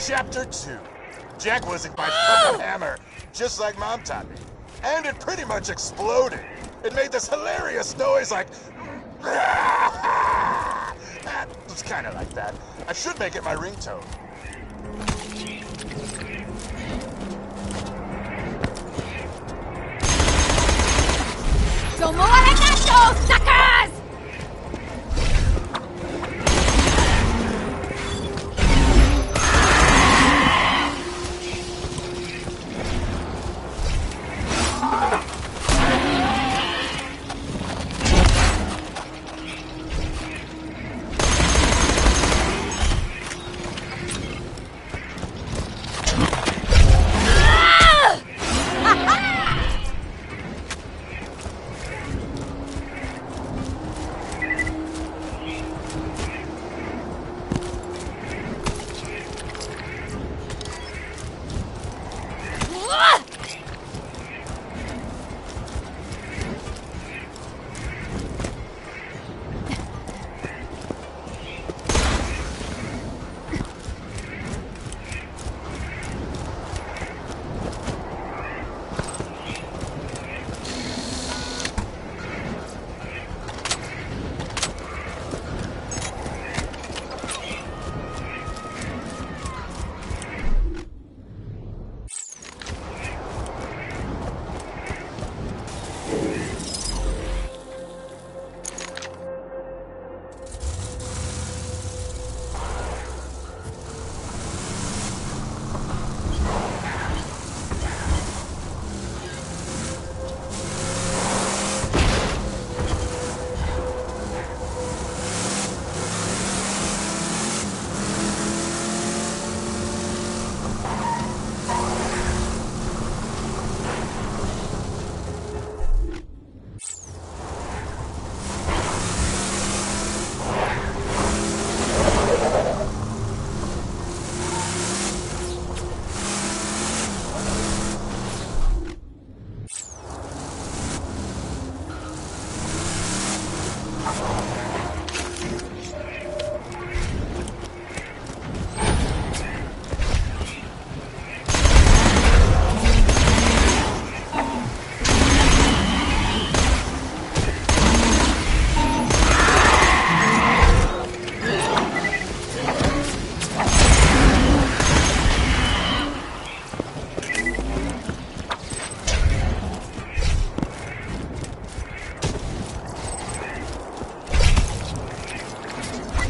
Chapter 2. Jack was my fucking hammer, just like Mom taught me. And it pretty much exploded. It made this hilarious noise like... It was kind of like that. I should make it my ringtone. Domo arigato, suckers!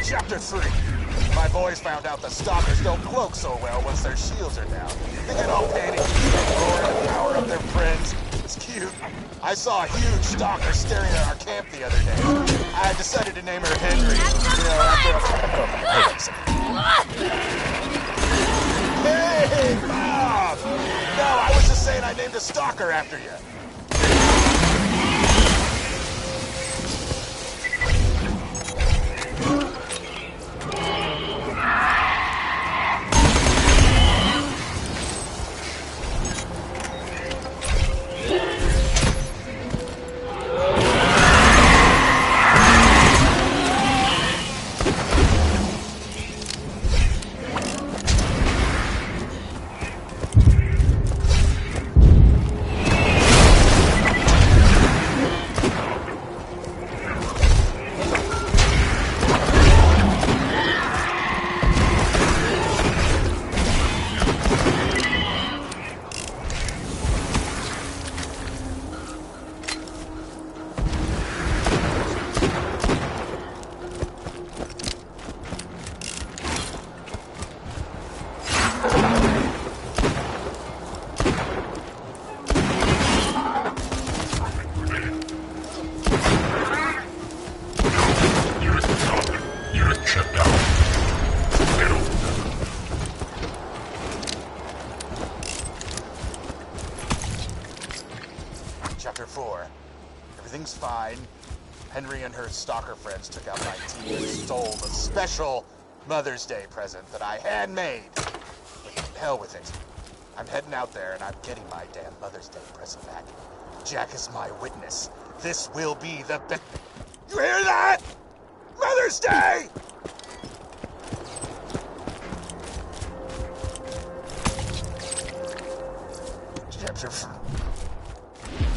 Chapter 3. My boys found out the stalkers don't cloak so well once their shields are down. They get all panicky, roar to power up their friends. It's cute. I saw a huge stalker staring at our camp the other day. I decided to name her Henry. You know, after Hey, Bob! No, I was just saying I named a stalker after you. Everything's fine. Henry and her stalker friends took out my tea and stole the special Mother's Day present that I handmade. But hell with it. I'm heading out there and I'm getting my damn Mother's Day present back. Jack is my witness. This will be the best. You hear that? Mother's Day!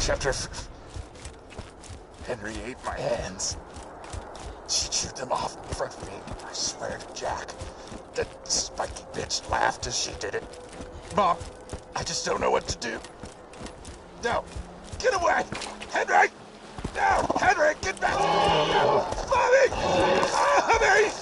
Chapter. Henry ate my hands. She chewed them off in front of me. I swear to Jack. That spiky bitch laughed as she did it. Mom, I just don't know what to do. No, get away! Henry! No! Henry, get back! No! Mommy! Mommy!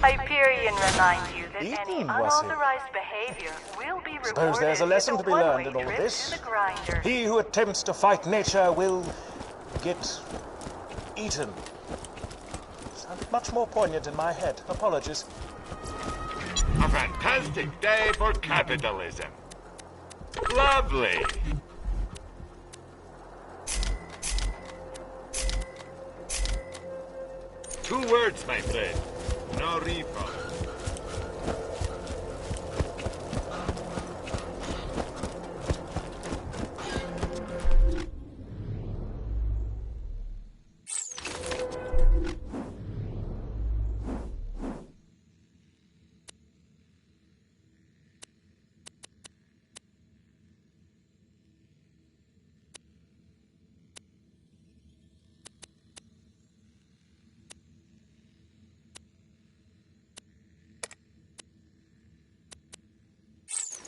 Hyperion remind you that any Eaten, was it? unauthorized behavior will be rewarded. Suppose there's a lesson with to be learned one-way in all of trip this. to the grinder. He who attempts to fight nature will get eaten. Sounded much more poignant in my head. Apologies. A fantastic day for capitalism. Lovely. Two words, my friend. No refund.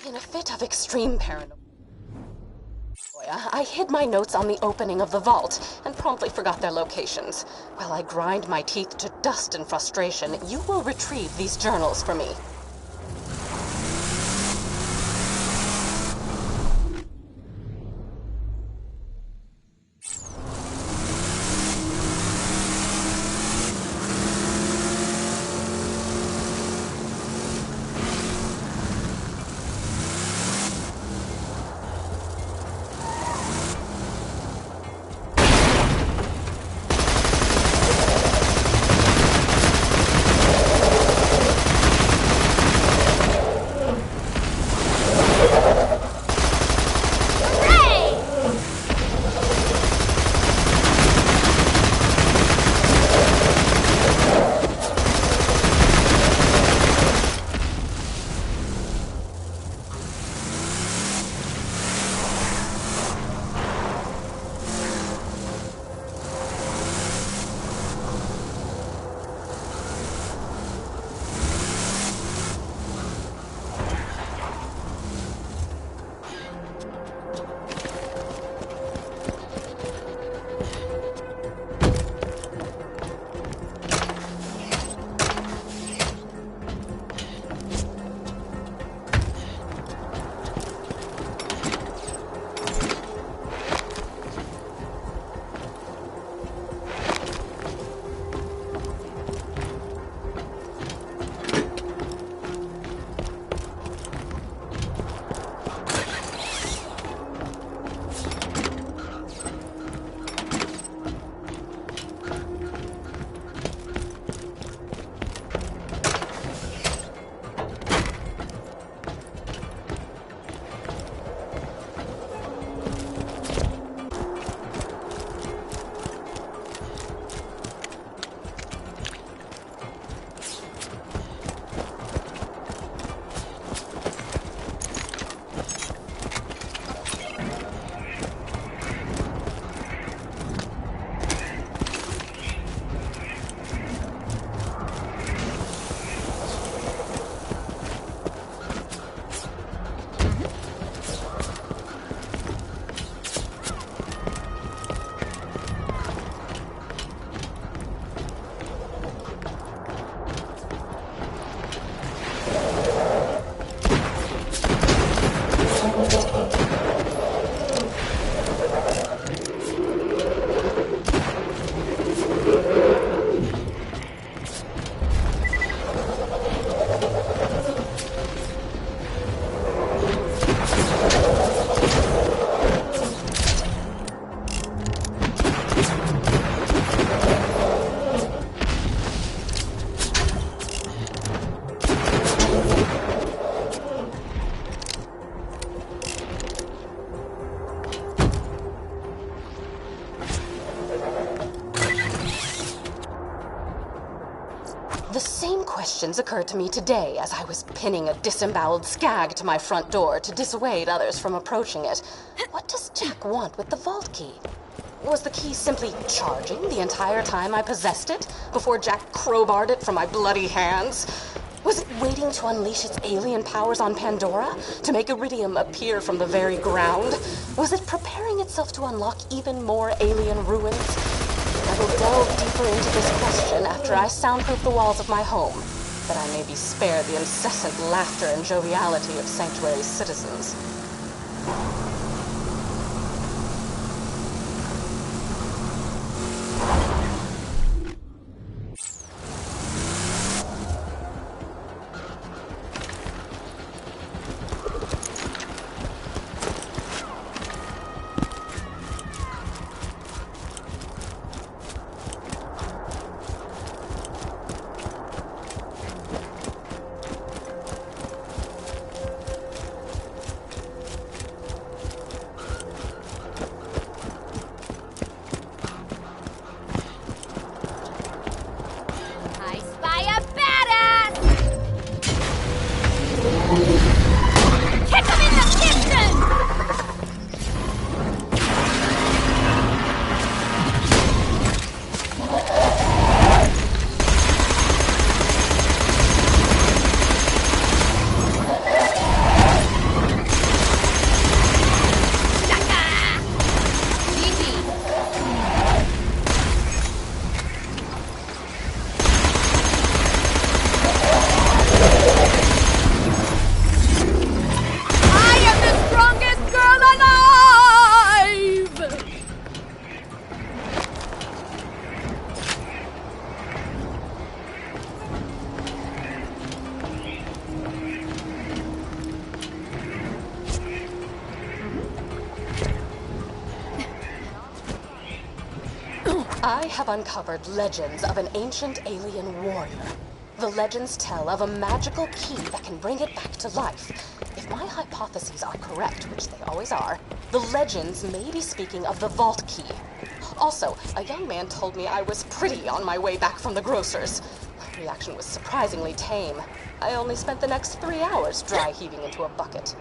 In a fit of extreme paranoia, I hid my notes on the opening of the vault and promptly forgot their locations. While I grind my teeth to dust in frustration, you will retrieve these journals for me. questions occurred to me today as I was pinning a disemboweled skag to my front door to dissuade others from approaching it. What does Jack want with the vault key? Was the key simply charging the entire time I possessed it before Jack crowbarred it from my bloody hands? Was it waiting to unleash its alien powers on Pandora? To make Iridium appear from the very ground? Was it preparing itself to unlock even more alien ruins? I will delve deeper into this question after I soundproof the walls of my home, that I may be spared the incessant laughter and joviality of Sanctuary's citizens. I spy a badass! Kick him in the piston! Sucker! GG. I am the strongest girl alive! I have uncovered legends of an ancient alien warrior. The legends tell of a magical key that can bring it back to life. If my hypotheses are correct, which they always are, the legends may be speaking of the vault key. Also, a young man told me I was pretty on my way back from the grocer's. My reaction was surprisingly tame. I only spent the next 3 hours dry heaving into a bucket.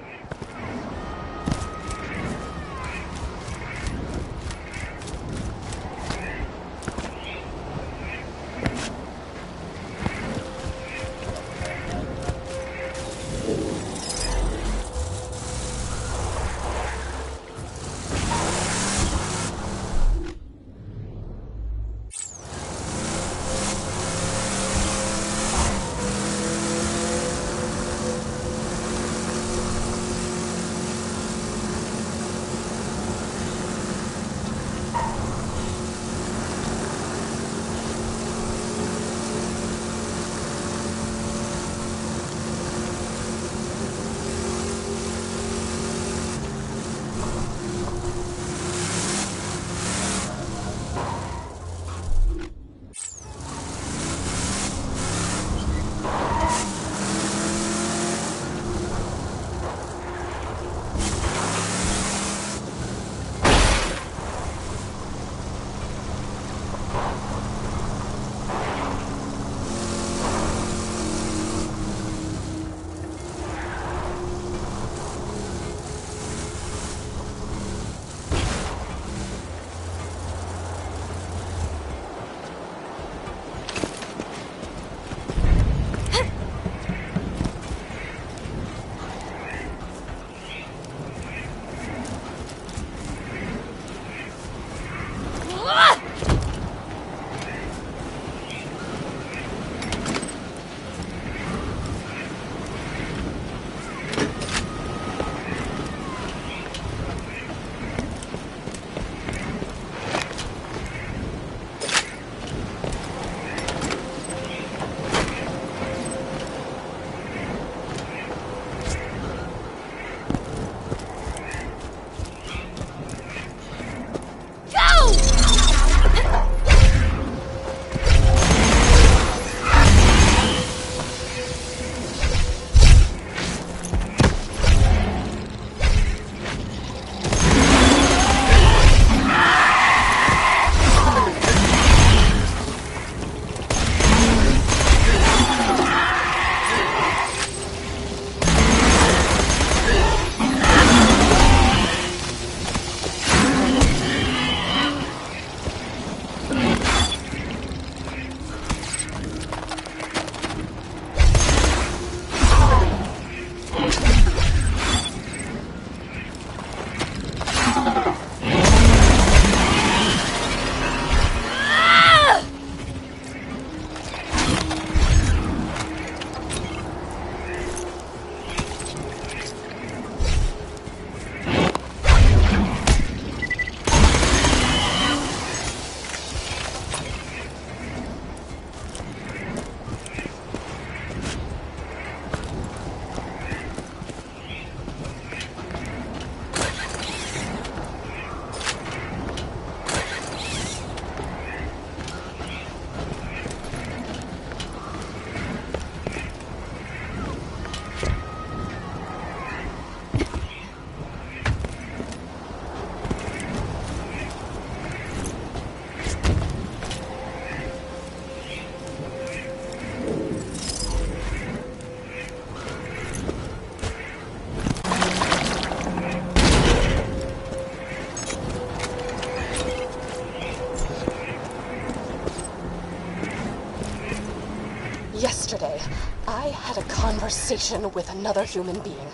had a conversation with another human being.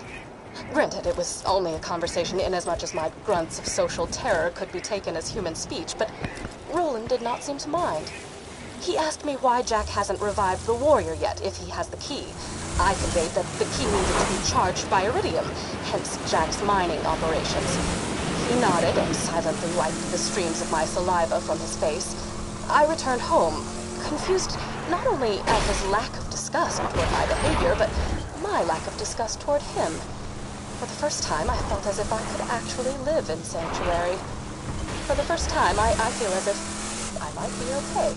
Granted, it was only a conversation inasmuch as my grunts of social terror could be taken as human speech, but Roland did not seem to mind. He asked me why Jack hasn't revived the warrior yet, if he has the key. I conveyed that the key needed to be charged by iridium, hence Jack's mining operations. He nodded and silently wiped the streams of my saliva from his face. I returned home, confused not only at his lack of disgust toward my behavior, but my lack of disgust toward him. For the first time, I felt as if I could actually live in Sanctuary. For the first time, I feel as if I might be okay.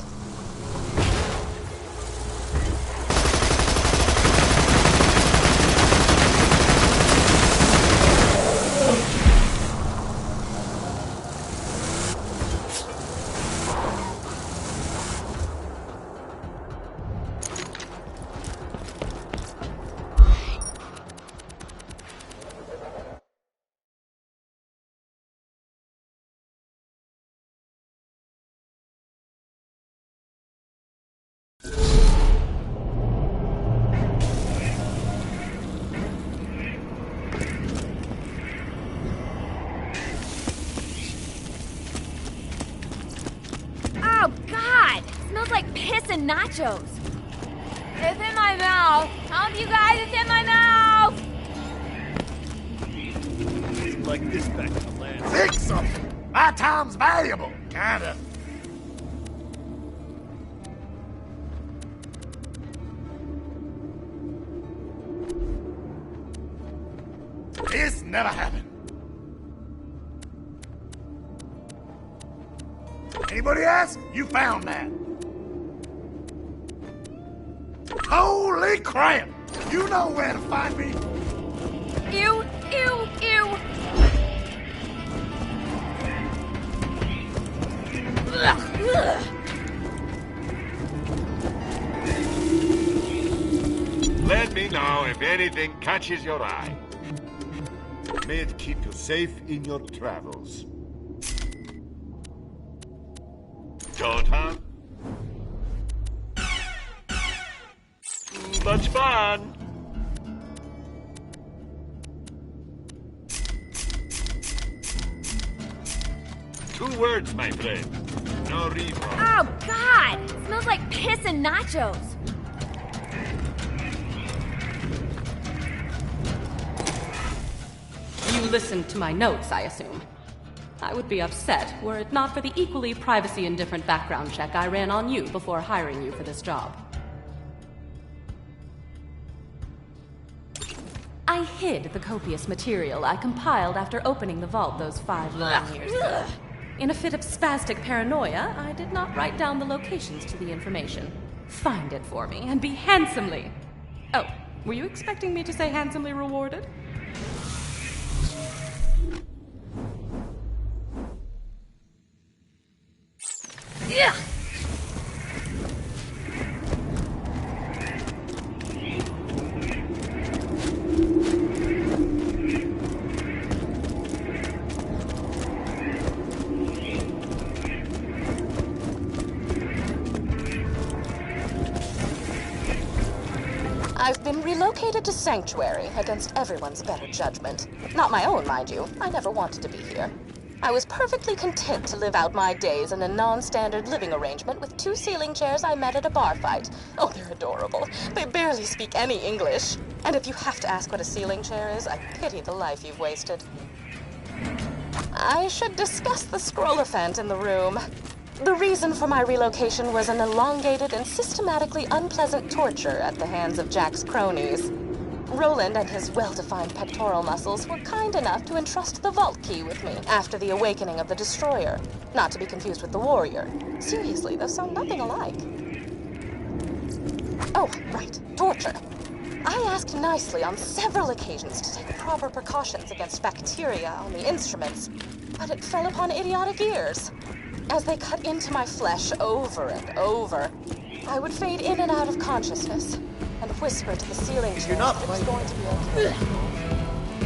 Oh, God! Smells like piss and nachos. It's in my mouth. Help you guys, it's in my mouth! It's like this back in the land. Think something! My time's valuable, kinda. This never happened. Anybody ask? You found that. Holy crap! You know where to find me. Ew, ew, ew! Ugh, ugh. Let me know if anything catches your eye. May it keep you safe in your travels. Don't, huh? Much fun! Two words, my friend. No reroll. Oh, God! Smells like piss and nachos. You listened to my notes, I assume. I would be upset were it not for the equally privacy-indifferent background check I ran on you before hiring you for this job. I hid the copious material I compiled after opening the vault those 5 long years ago. In a fit of spastic paranoia, I did not write down the locations to the information. Find it for me and be handsomely... Oh, were you expecting me to say handsomely rewarded? Yeah. I've been relocated to Sanctuary against everyone's better judgment. Not my own, mind you. I never wanted to be here. I was perfectly content to live out my days in a non-standard living arrangement with 2 ceiling chairs I met at a bar fight. Oh, they're adorable. They barely speak any English. And if you have to ask what a ceiling chair is, I pity the life you've wasted. I should discuss the scrollophaint in the room. The reason for my relocation was an elongated and systematically unpleasant torture at the hands of Jack's cronies. Roland and his well-defined pectoral muscles were kind enough to entrust the vault key with me after the awakening of the Destroyer, not to be confused with the Warrior. Seriously, those sound nothing alike. Oh, right, torture. I asked nicely on several occasions to take proper precautions against bacteria on the instruments, but it fell upon idiotic ears. As they cut into my flesh over and over, I would fade in and out of consciousness and whisper to the ceiling chair that it was going to be okay.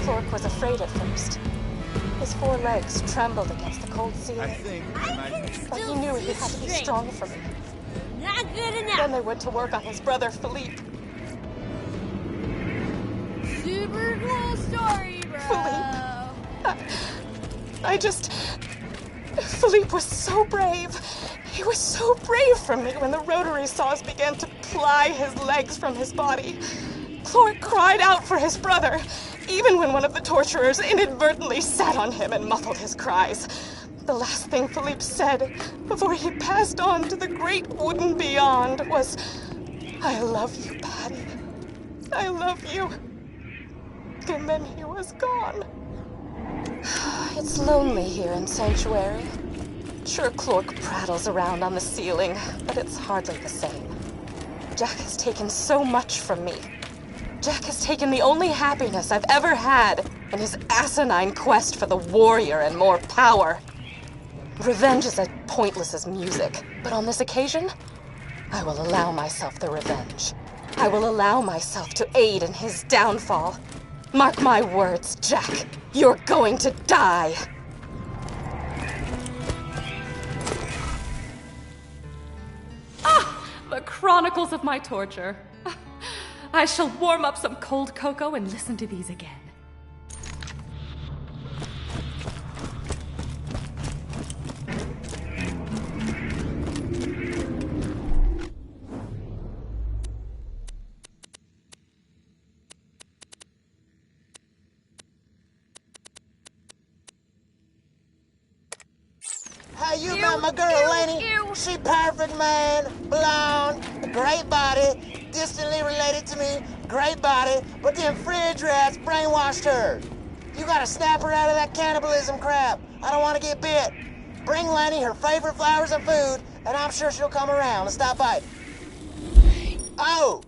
Flork was afraid at first. His 4 legs trembled against the cold ceiling. But he knew he had to be strong for me. Not good enough. Then they went to work on his brother, Philippe. super cool story, bro. Philippe was so brave. He was so brave for me when the rotary saws began to ply his legs from his body. Clork cried out for his brother, even when one of the torturers inadvertently sat on him and muffled his cries. The last thing Philippe said before he passed on to the great wooden beyond was, "I love you, Patty. I love you." And then he was gone. It's lonely here in Sanctuary. Sure, Clork prattles around on the ceiling, but it's hardly the same. Jack has taken so much from me. Jack has taken the only happiness I've ever had in his asinine quest for the warrior and more power. Revenge is as pointless as music, but on this occasion, I will allow myself the revenge. I will allow myself to aid in his downfall. Mark my words, Jack. You're going to die. The chronicles of my torture. I shall warm up some cold cocoa and listen to these again. Hey, you met my girl, Lenny? She perfect, man. Blonde, great body, distantly related to me, great body, but them fridge rats brainwashed her. You gotta snap her out of that cannibalism crap. I don't want to get bit. Bring Lenny her favorite flowers and food, and I'm sure she'll come around and stop by. Oh,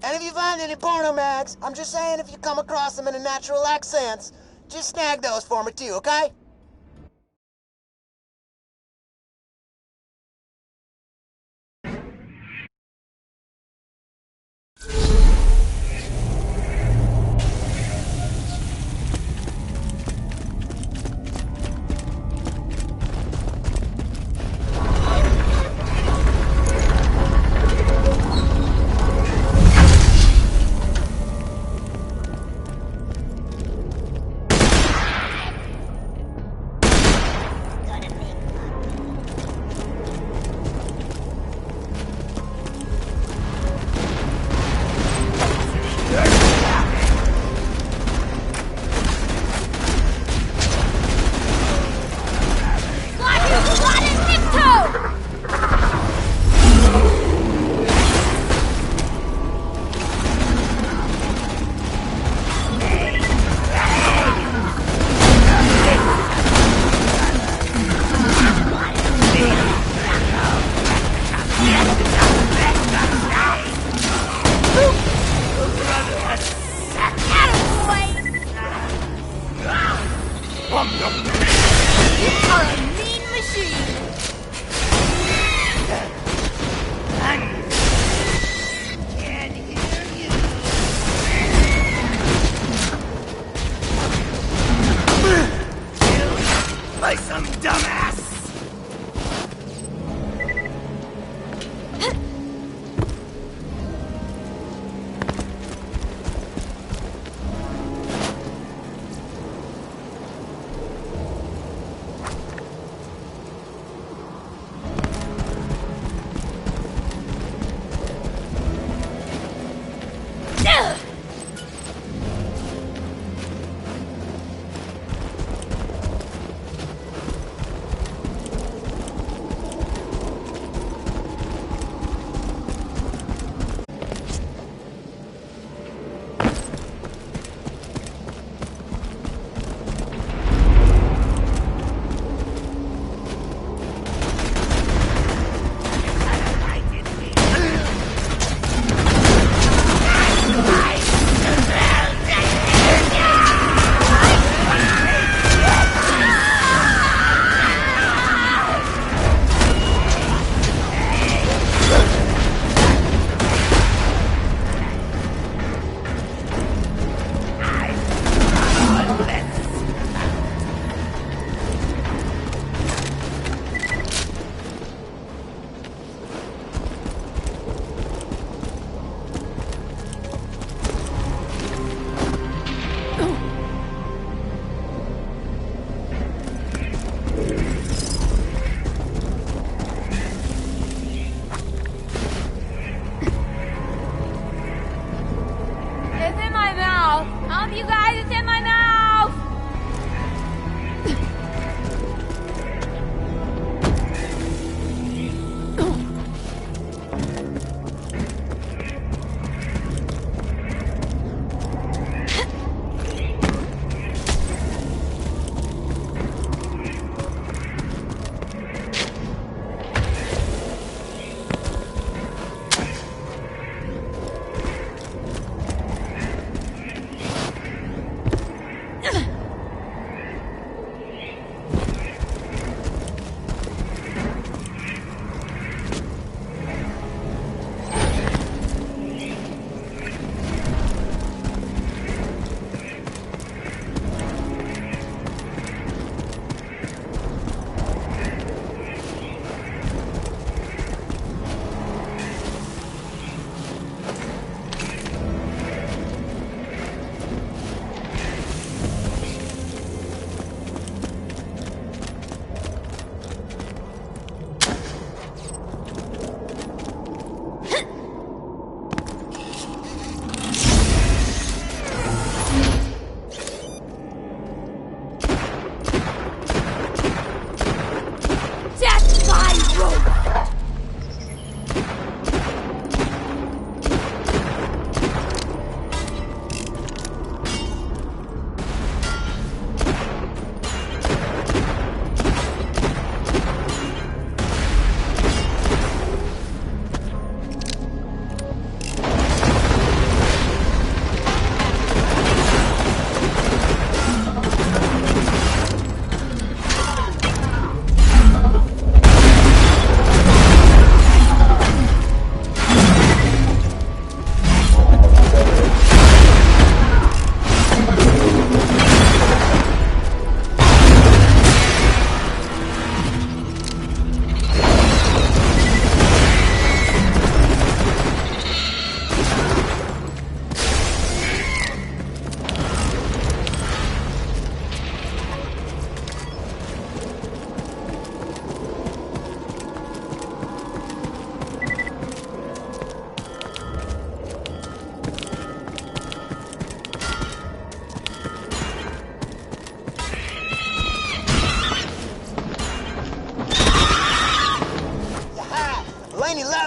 and if you find any porno mags, I'm just saying if you come across them in a natural accents, just snag those for me too, okay?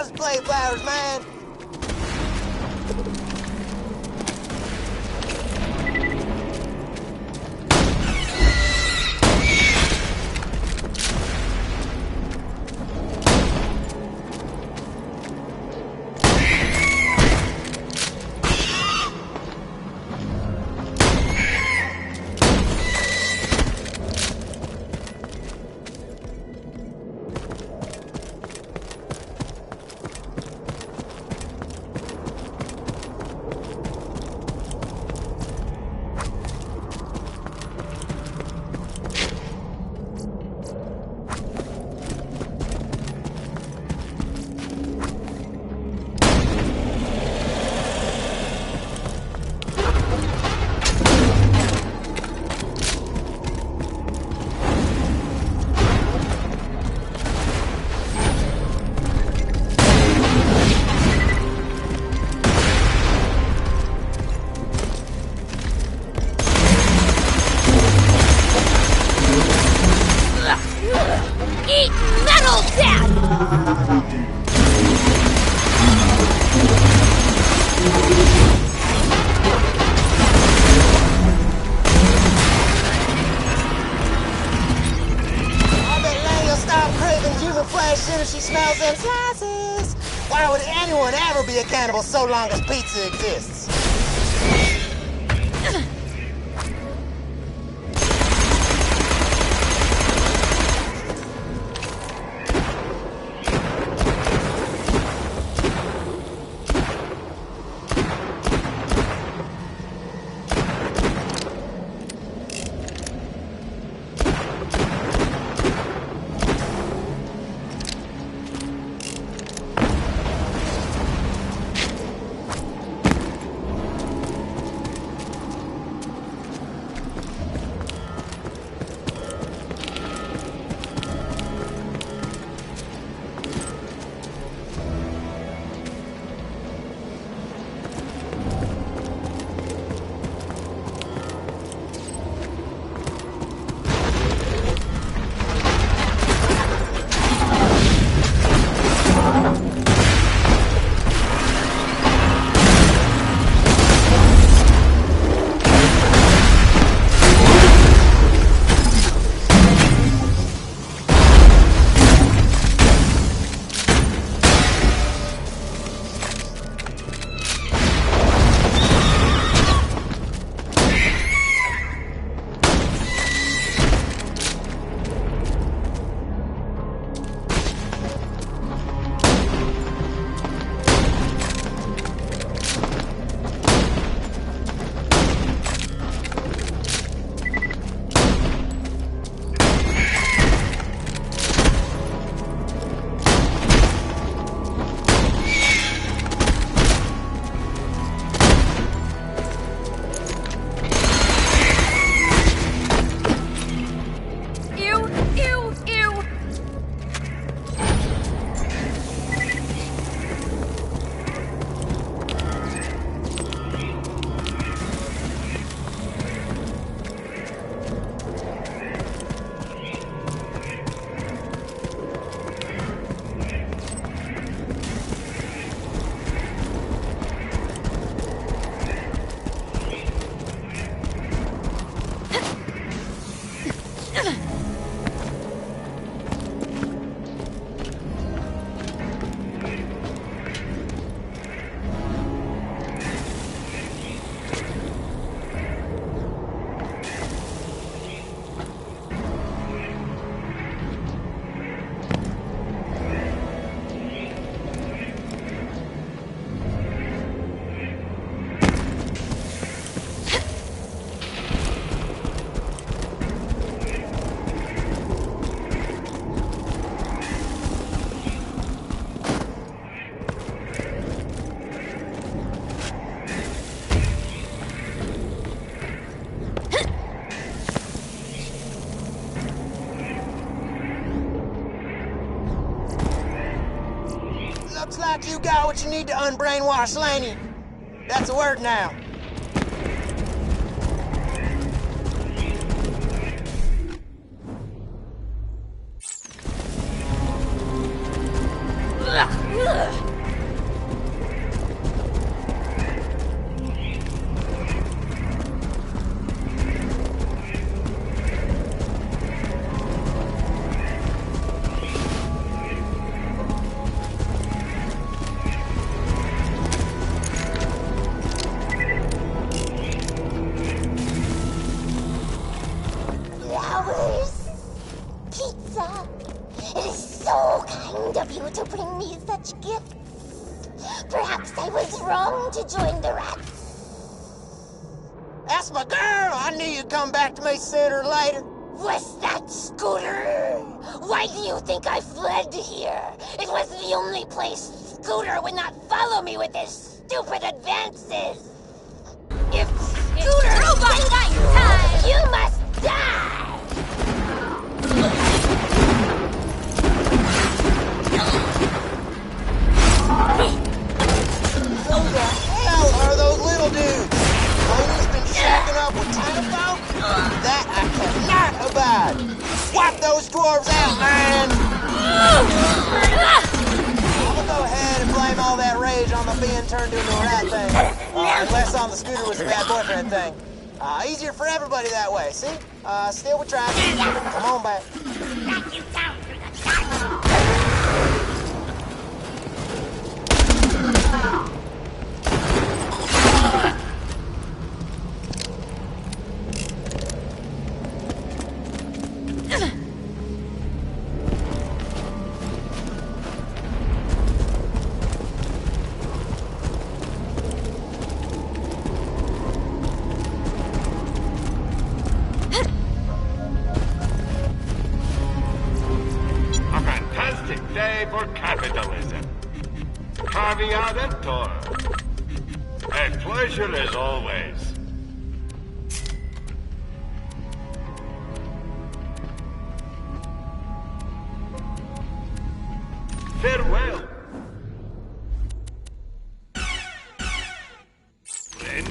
How's the playflowers, man? Eat metal, Dad! I bet Lanny will stop craving human flesh soon as she smells them slices. Why would anyone ever be a cannibal so long as pizza exists? Looks like you got what you need to unbrainwash Laney. That's a word now. Flowers, pizza. It is so kind of you to bring me such gifts. Perhaps I was wrong to join the rats. That's my girl! I knew you'd come back to me sooner or later. Was that Scooter? Why do you think I fled here? It was the only place Scooter would not follow me with his stupid advances. If Scooter Robot time! you must die! Who the hell are those little dudes? Homie's been shacking up with tiny folk? That I cannot abide. Swap those dwarves out, man! I'm gonna go ahead and blame all that rage on the being turned into a rat thing. Unless on the Scooter was a bad boyfriend thing. Easier for everybody that way, see? Still we try. Come on back. A fantastic day for capitalism. Caveat emptor. A pleasure as always. Farewell. Friend.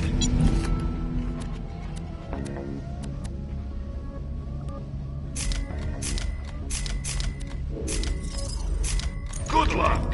Good luck.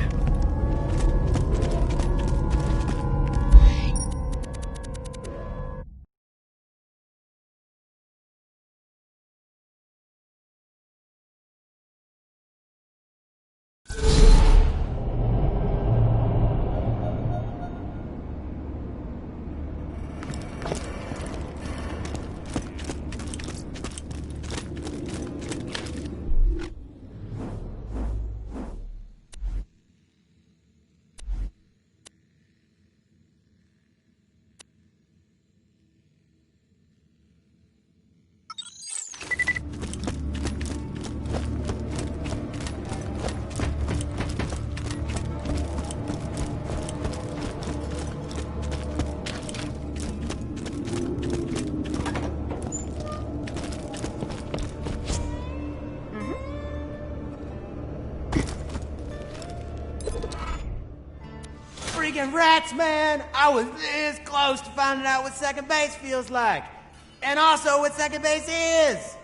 Freaking rats, man! I was this close to finding out what second base feels like. And also what second base is!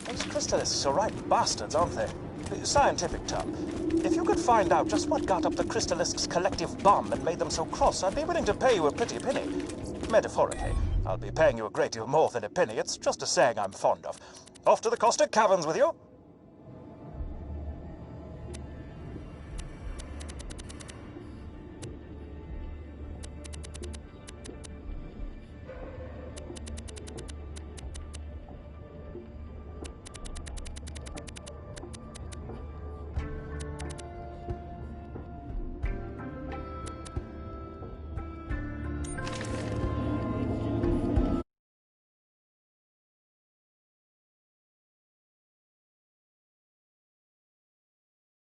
Those crystalists are right bastards, aren't they? Scientific term. If you could find out just what got up the crystalists' collective bum and made them so cross, I'd be willing to pay you a pretty penny. Metaphorically. I'll be paying you a great deal more than a penny. It's just a saying I'm fond of. Off to the caustic caverns with you.